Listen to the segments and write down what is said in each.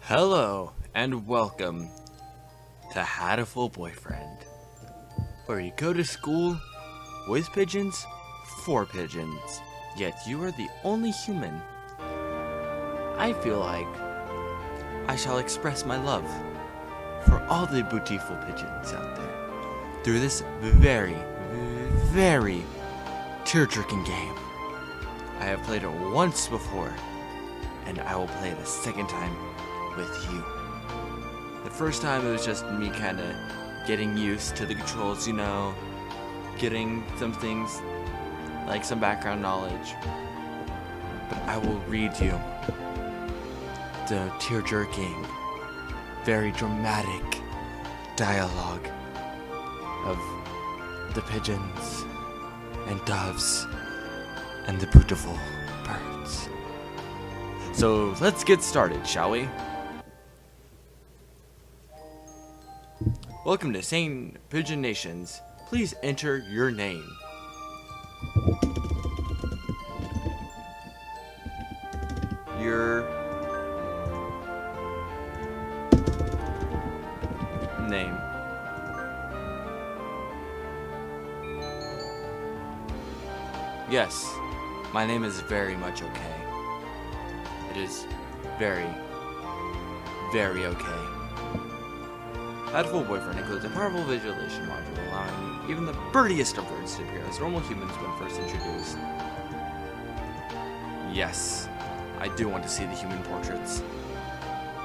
Hello and welcome to Hatoful Boyfriend, where you go to school with pigeons for pigeons, yet you are the only human. I feel like I shall express my love for all the beautiful pigeons out there through this very tear-jerking game. I have played it once before, and I will play it a second time with you. The first time it was just me kind of getting used to the controls, getting some things like some background knowledge. But I will read you the tear-jerking, very dramatic dialogue of the pigeons and doves and the beautiful birds. So let's get started, shall we? Welcome to Sane Pigeon Nations. Please enter your name. Your name. Yes, my name is very much okay. It is very okay. Hatoful Boyfriend includes a powerful visualization module allowing even the birdiest of birds to appear as normal humans when first introduced. Yes, I do want to see the human portraits.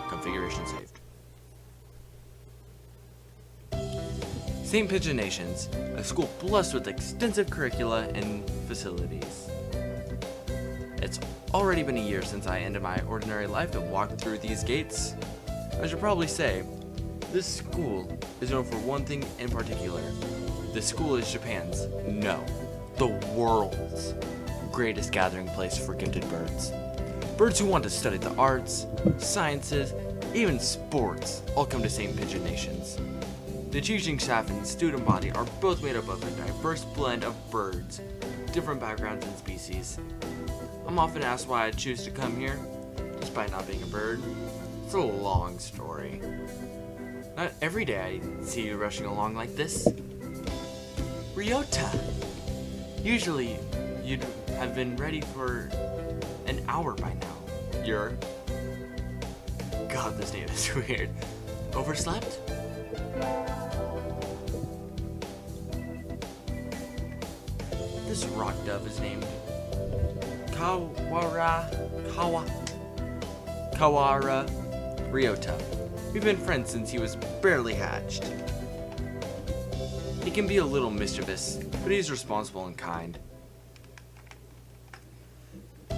Configuration saved. St. Pigeon Nations, a school blessed with extensive curricula and facilities. It's already been a year since I ended my ordinary life and walked through these gates. I should probably say, this school is known for one thing in particular. This school is Japan's, no, the world's greatest gathering place for gifted birds. Birds who want to study the arts, sciences, even sports all come to St. Pigeon Nations. The teaching staff and student body are both made up of a diverse blend of birds, different backgrounds and species. I'm often asked why I choose to come here, despite not being a bird. It's a long story. Not every day I see you rushing along like this. Ryota! Usually, you'd have been ready for an hour by now. You're... God, this name is weird. Overslept? This rock dove is named Kawara Ryota. We've been friends since he was barely hatched. He can be a little mischievous, but he's responsible and kind.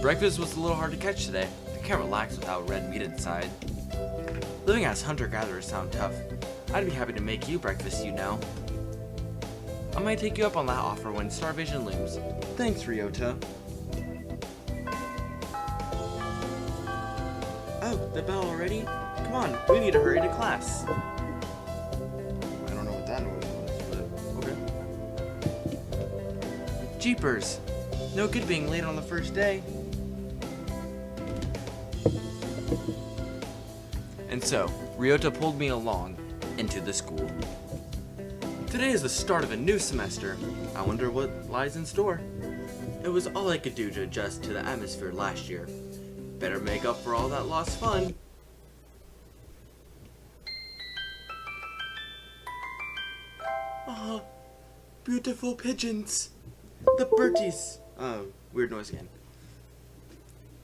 Breakfast was a little hard to catch today. I can't relax without red meat inside. Living as hunter-gatherers sound tough. I'd be happy to make you breakfast, I might take you up on that offer when starvation looms. Thanks, Ryota. Oh, the bell already? Come on, we need to hurry to class. I don't know what that noise was, but okay. Jeepers! No good being late on the first day. And so, Ryota pulled me along into the school. Today is the start of a new semester. I wonder what lies in store. It was all I could do to adjust to the atmosphere last year. Better make up for all that lost fun. Ah, beautiful pigeons. The birdies. Weird noise again.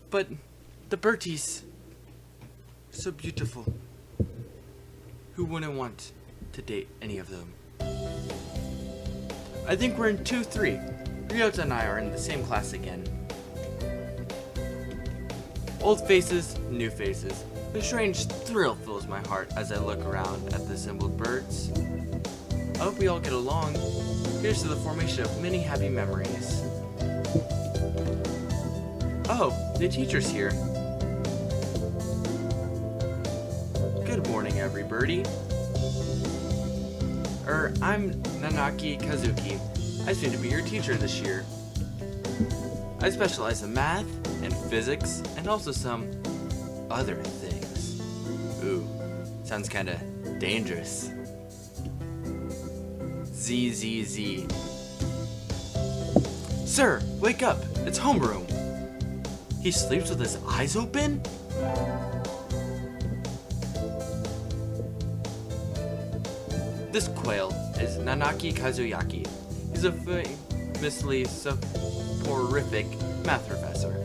But the birdies, so beautiful. Who wouldn't want to date any of them? I think we're in 2-3. Ryota and I are in the same class again. Old faces, new faces. A strange thrill fills my heart as I look around at the assembled birds. I hope we all get along. Here's to the formation of many happy memories. Oh, the teacher's here. Good morning, every birdie. I'm Nanaki Kazuki. I seem to be your teacher this year. I specialize in math and physics and also some other things. Ooh, sounds kinda dangerous. Z. Sir, wake up! It's homeroom! He sleeps with his eyes open? This quail is Nanaki Kazuyaki. He's a famously soporific math professor.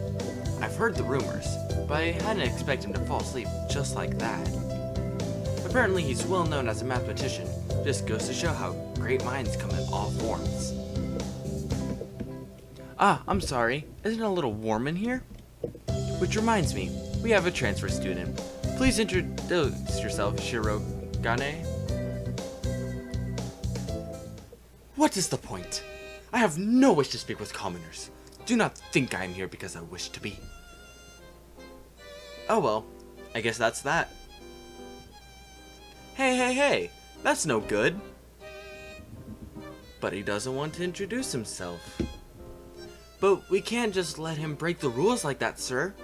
I've heard the rumors, but I hadn't expected him to fall asleep just like that. Apparently he's well known as a mathematician. Just goes to show how great minds come in all forms. Ah, I'm sorry. Isn't it a little warm in here? Which reminds me, we have a transfer student. Please introduce yourself, Shirogane. What is the point? I have no wish to speak with commoners. Do not think I am here because I wish to be. Oh well, I guess that's that. Hey, that's no good. But he doesn't want to introduce himself. But we can't just let him break the rules like that, sir.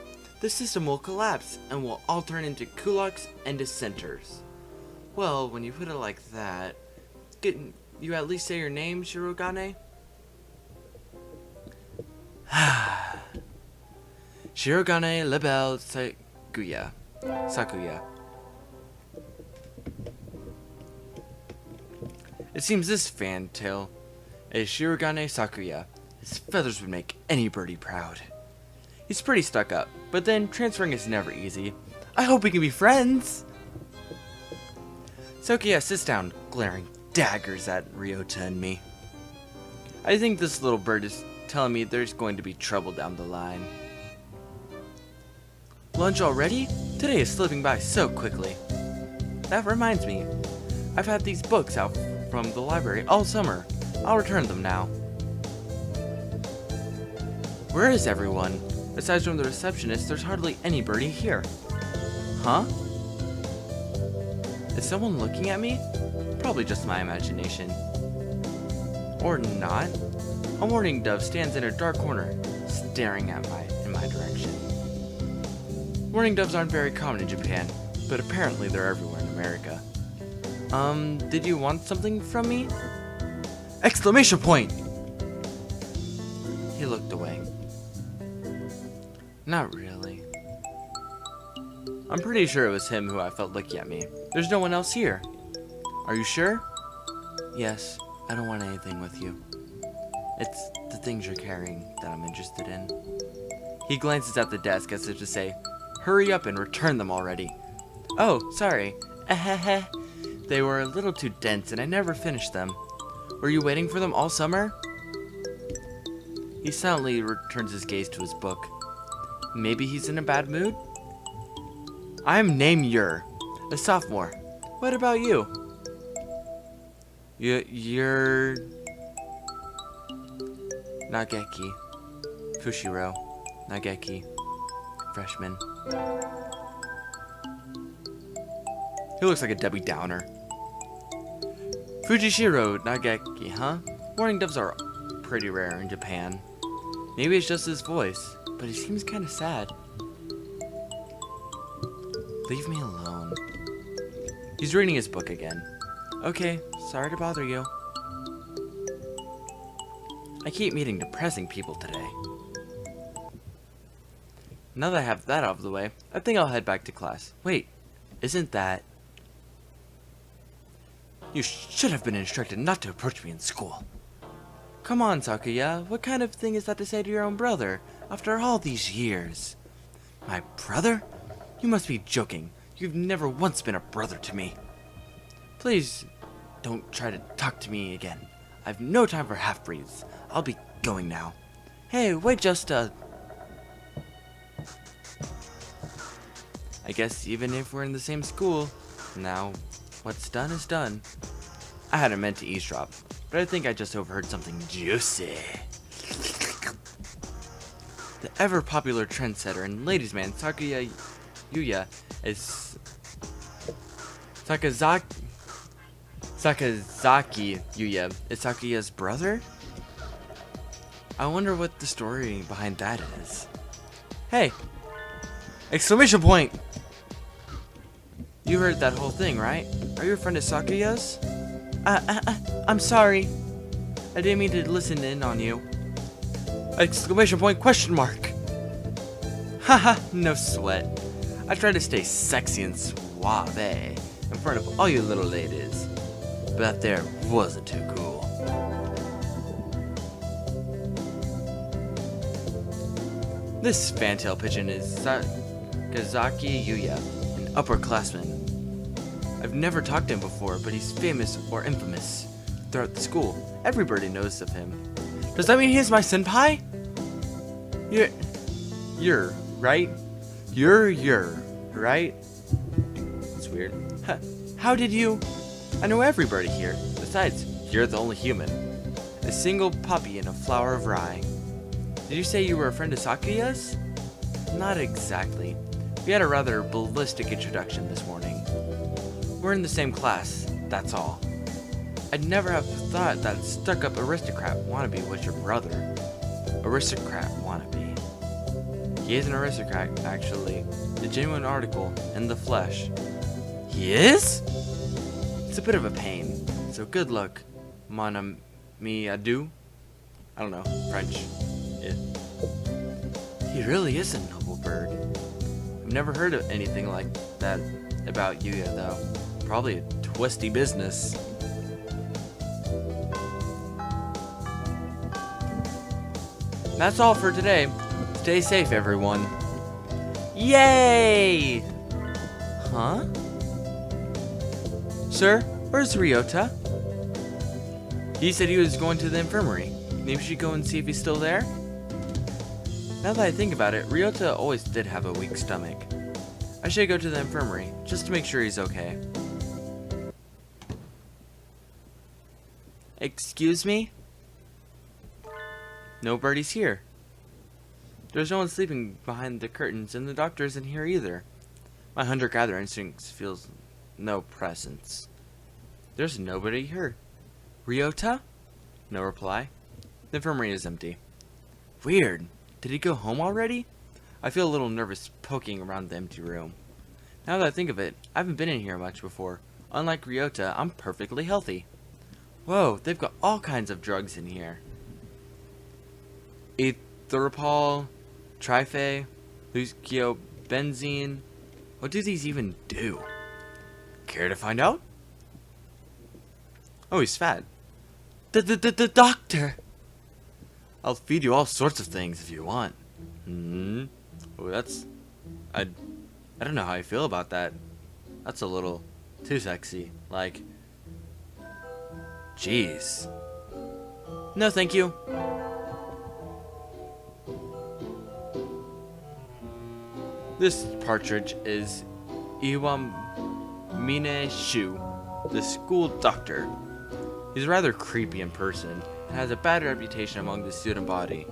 The system will collapse and we'll all turn into kulaks and dissenters. Well, when you put it like that, can you at least say your name, Shirogane? Shirogane Lebel Sakuya. It seems this fantail is Shirogane Sakuya. His feathers would make any birdie proud. He's pretty stuck up, but then transferring is never easy. I hope we can be friends! Sakuya sits down, glaring daggers at Ryota and me. I think this little bird is telling me there's going to be trouble down the line. Lunch already? Today is slipping by so quickly. That reminds me, I've had these books out from the library all summer. I'll return them now. Where is everyone? Aside from the receptionist, there's hardly anybody here. Huh? Is someone looking at me? Probably just my imagination. Or not. A mourning dove stands in a dark corner, staring at in my direction. Mourning doves aren't very common in Japan, but apparently they're everywhere in America. Did you want something from me? Exclamation point! He looked away. Not really. I'm pretty sure it was him who I felt looking at me. There's no one else here. Are you sure? Yes, I don't want anything with you. It's the things you're carrying that I'm interested in. He glances at the desk as if to say, hurry up and return them already. Oh, sorry. They were a little too dense and I never finished them. Were you waiting for them all summer? He silently returns his gaze to his book. Maybe he's in a bad mood? I'm named Yer, a sophomore. What about you? You're... Nageki. Fushiro. Nageki. Freshman. He looks like a Debbie Downer. Fujishiro Nageki, huh? Mourning doves are pretty rare in Japan. Maybe it's just his voice, but he seems kind of sad. Leave me alone. He's reading his book again. Okay, sorry to bother you. I keep meeting depressing people today. Now that I have that out of the way, I think I'll head back to class. Wait, isn't that... You should have been instructed not to approach me in school. Come on, Sakuya, what kind of thing is that to say to your own brother, after all these years? My brother? You must be joking. You've never once been a brother to me. Please, don't try to talk to me again. I've no time for half-breeds. I'll be going now. Hey, wait just I guess even if we're in the same school, now, what's done is done. I hadn't meant to eavesdrop, but I think I just overheard something juicy. The ever-popular trendsetter and ladies' man Sakuya Yuya is Sakazaki Yuya is Sakuya's brother? I wonder what the story behind that is. Hey! Exclamation point! You heard that whole thing, right? Are you a friend of Sakuya's? I'm sorry. I didn't mean to listen in on you. Exclamation point, question mark. Haha, no sweat. I try to stay sexy and suave in front of all you little ladies. But that there wasn't too cool. This fantail pigeon is Sakazaki Yuya, an upperclassman. I've never talked to him before, but he's famous or infamous throughout the school. Everybody knows of him. Does that mean he's my senpai? You're right? You're right? It's weird. Huh. How did you? I know everybody here. Besides, you're the only human. A single puppy and a flower of rye. Did you say you were a friend of Sakuya's? Not exactly. We had a rather ballistic introduction this morning. We're in the same class, that's all. I'd never have thought that stuck-up aristocrat wannabe was your brother. Aristocrat wannabe. He is an aristocrat, actually. The genuine article in the flesh. He is? It's a bit of a pain, so good luck, mon ami adieu. I don't know, French. He really is a noble bird. I've never heard of anything like that about Yuya, though. Probably a twisty business. That's all for today. Stay safe, everyone. Yay! Huh? Sir, where's Ryota? He said he was going to the infirmary. Maybe we should go and see if he's still there? Now that I think about it, Ryota always did have a weak stomach. I should go to the infirmary, just to make sure he's okay. Excuse me? Nobody's here. There's no one sleeping behind the curtains, and the doctor isn't here either. My hunter-gatherer instincts feels no presence. There's nobody here. Ryota? No reply. The infirmary is empty. Weird. Did he go home already? I feel a little nervous poking around the empty room. Now that I think of it, I haven't been in here much before. Unlike Ryota, I'm perfectly healthy. Whoa, they've got all kinds of drugs in here. Etheropol, Trife, Leuciobenzene. What do these even do? Care to find out? Oh, he's fat. The doctor! I'll feed you all sorts of things if you want. Oh, that's... I don't know how I feel about that. That's a little too sexy. Like... Jeez. No, thank you. This partridge is Iwamine Shu, the school doctor. He's rather creepy in person and has a bad reputation among the student body.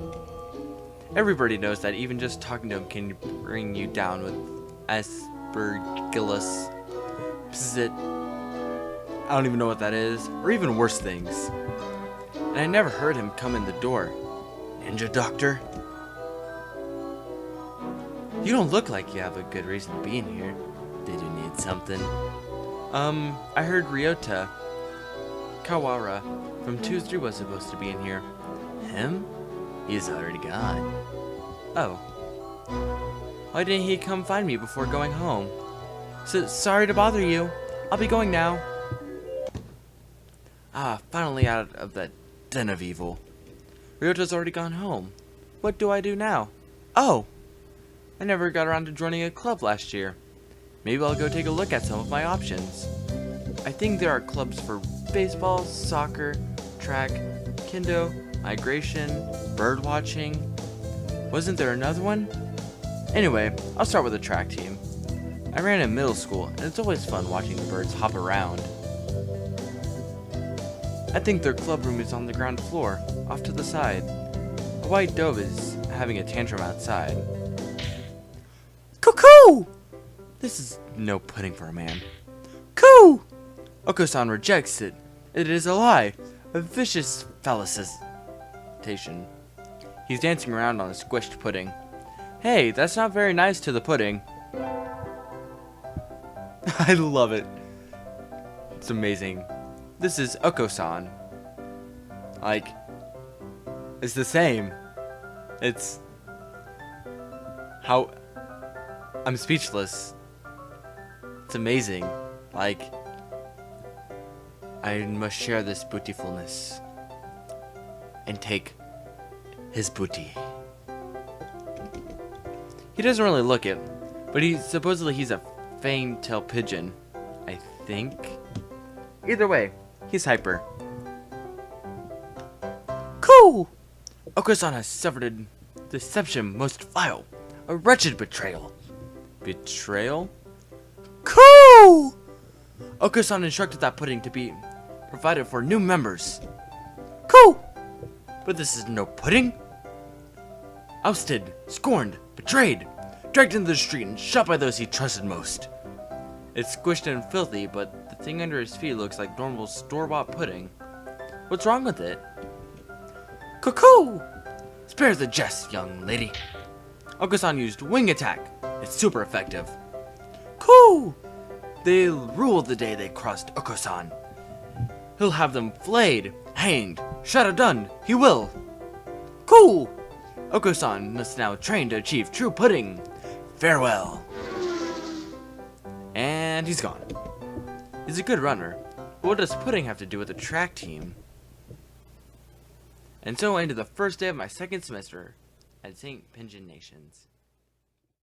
Everybody knows that even just talking to him can bring you down with aspergillus, pzit, I don't even know what that is, or even worse things. And I never heard him come in the door. Ninja doctor? You don't look like you have a good reason to be in here. Did you need something? I heard Ryota Kawara from 2-3 was supposed to be in here. Him? He's already gone. Oh. Why didn't he come find me before going home? So sorry to bother you. I'll be going now. Ah, finally out of that den of evil. Ryota's already gone home. What do I do now? Oh! I never got around to joining a club last year. Maybe I'll go take a look at some of my options. I think there are clubs for baseball, soccer, track, kendo, migration, bird watching. Wasn't there another one? Anyway, I'll start with the track team. I ran in middle school, and it's always fun watching the birds hop around. I think their club room is on the ground floor, off to the side. A white dove is having a tantrum outside. Cuckoo! This is no pudding for a man. Coo! Oko-san rejects it. It is a lie. A vicious felicitation. He's dancing around on a squished pudding. Hey, that's not very nice to the pudding. I love it. It's amazing. This is Oko-san. Like, it's the same. It's how I'm speechless. It's amazing. Like, I must share this bootyfulness and take his booty. He doesn't really look it, but supposedly he's a fang-tail pigeon, I think. Either way, he's hyper. Cool! Oko-san has suffered a deception most vile, a wretched betrayal. Betrayal? Cool! Oko-san instructed that pudding to be provided for new members. Cool! But this is no pudding. Ousted, scorned, betrayed, dragged into the street and shot by those he trusted most. It's squished and filthy, but the thing under his feet looks like normal store-bought pudding. What's wrong with it? Cuckoo! Spare the jest, young lady. Oko-san used wing attack. It's super effective. Cool! They'll rule the day they crossed Oko-san. He'll have them flayed, hanged, shot or done. He will. Cool! Oko-san must now train to achieve true pudding. Farewell. And he's gone. He's a good runner. But what does pudding have to do with the track team? And so ended the first day of my second semester at St. Pigeon Nations.